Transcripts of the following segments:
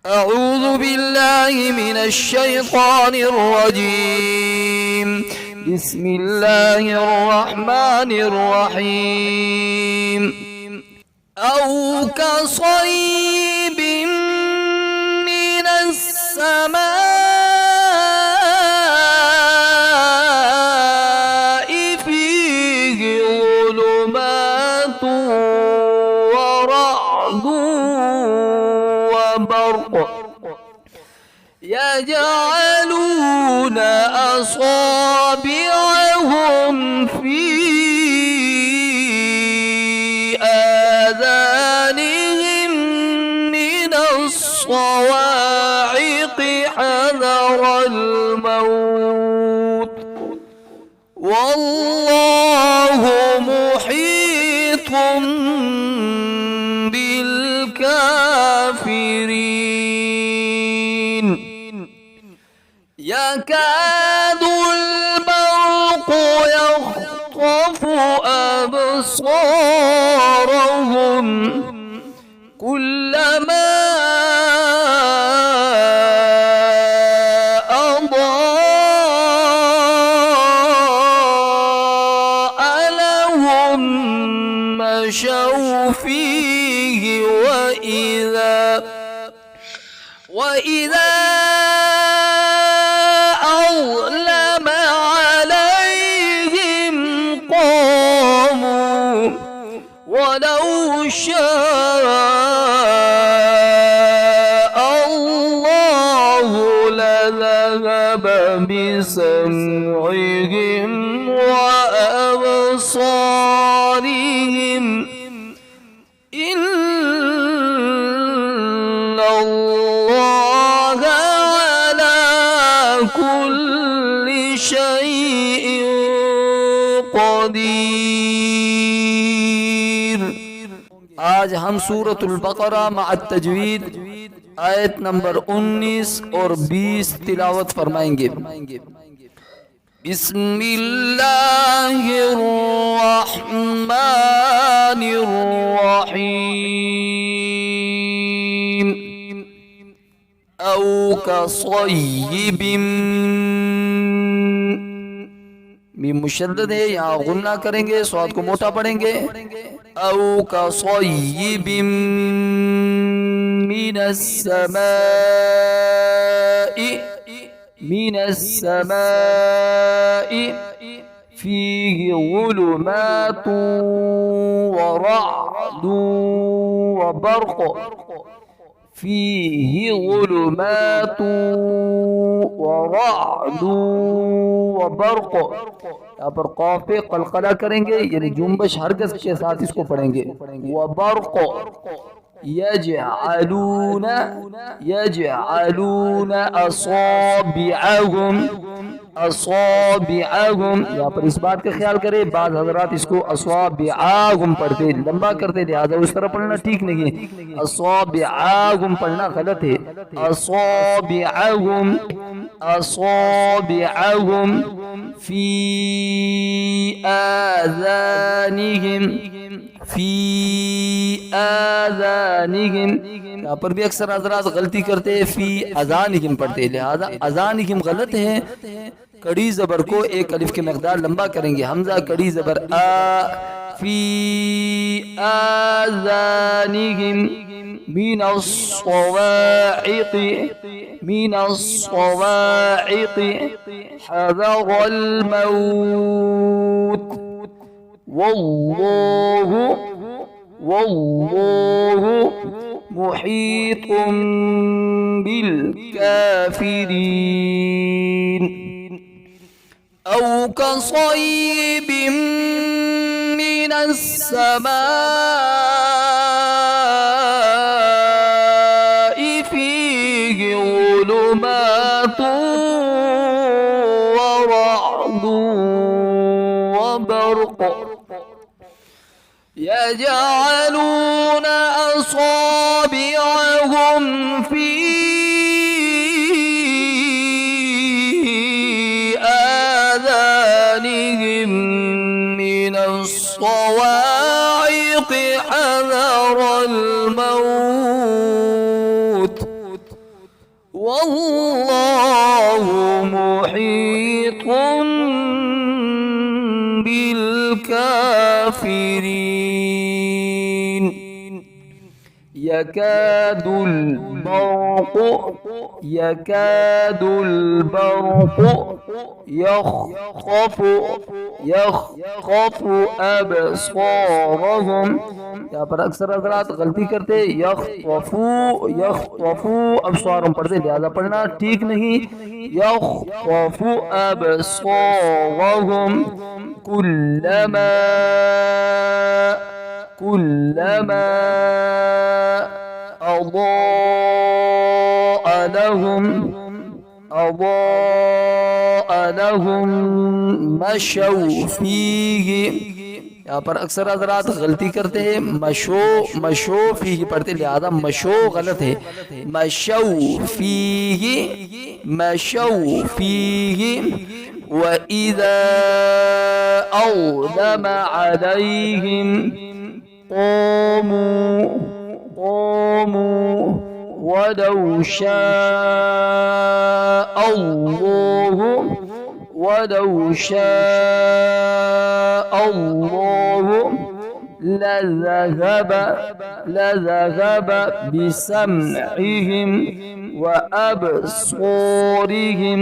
أعوذ بالله من الشيطان الرجيم. بسم الله الرحمن الرحيم. أو كصيب من السماء فيه ظلمات ورعد وبرق يجعلون أصابعهم في آذانهم من الصواعق حذر الموت والله محيط بالكافرين. يكاد البرق يخطف أبصارهم كلما أضاء لهم مشوا فيه وإذا أظلم عليهم قاموا ولو شاء الله لذهب بسمعهم وأبصارهم إن الله على كل شيء قدير. आज हम सूरतुल बकरा मअत तजवीद आयत नंबर 19 और 20 तिलावत फरमाएंगे। बिस्मिल्लाहिर्रहमानिर्रहीम। औ कसय्यिबिन, मीम मुशद्दद है, यहाँ गुन्ना करेंगे, स्वाद को मोटा पढ़ेंगे। औ कसय्यिबिन मिनस्समाइ फीहि ज़ुलुमातु वरअदु वबर्क़ फीहि ज़ुलुमातु वरअदु वबर्क़। यहाँ पर क़ाफ़ पे क़लक़ला करेंगे, यानी जुम्बश हरकत के साथ इसको पढ़ेंगे। वबर्क़ यजअलून असाबिअहुम। यहाँ पर इस बात का ख्याल करें, बाद हजरात इसको असाबिअहुम पढ़ते, लंबा करते, लिहाजा उस तरह पढ़ना ठीक नहीं है। असाबिअहुम पढ़ना गलत है। असाबिअहुम फी आज़ानिहिम यहाँ पर भी अक्सर हजरात गलती करते हैं, फी अज़ानिहिम पढ़ते हैं, लिहाजा अज़ानिहिम गलत है। कड़ी ज़बर को एक अलिफ की मकदार लंबा करेंगे। हमजा कड़ी ज़बर आ, फी आज़ानिहिम मिनस्सवाइक़ि हज़रल मौत वल्लाहु मुहीतुम बिल काफिरीन। औ कसय्यिबिन मिनस्समाइ फीहि ज़ुलुमातु वरअदु वबर्क़ यजअलून असाबिअहुम फी आज़ानिहिम मिनस्सवाइक़ हज़रल मौत والله محيط بالكافرين يكاد البرق يخطف أبصارهم। यहाँ पर अक्सर हज़रात गलती करते यख्तफू अबसारहुम पढ़ते, लिहाजा पढ़ना ठीक नहीं। यख्तफू अबसारहुम कुल्लमा अضاء لهم मशौ फीही। यहाँ पर अक्सर हज़रात गलती करते हैं, मशो फीही पढ़ते, लिहाजा मशो गलत है। मशौ फीही व इज़ा अज़लम अलैहिम क़ामू वलौ शाअ अल्लाह लज़हब बिसमइहिम व अबसारिहिम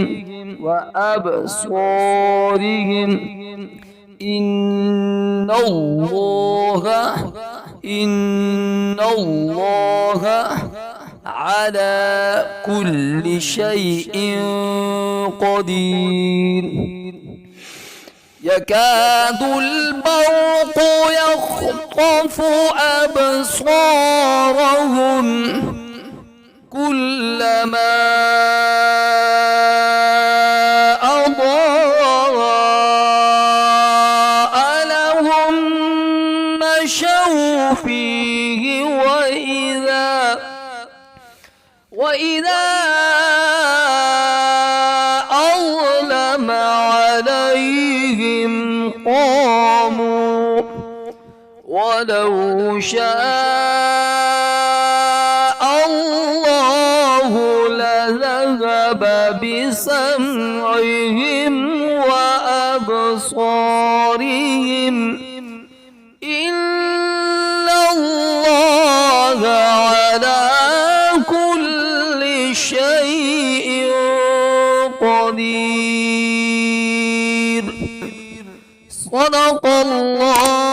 इन्नल्लाह अला कुल्लि शैइन क़दीर। यकादुल बर्क़ु यख़्तफ़ु अबसारहुम कुल्लमा अضاء لهم مشوا فيه وإذا أظلم عليهم قاموا ولو شاء الله لذهب بسمعهم وأبصارهم إن الله على كل شيء قدير. صدق الله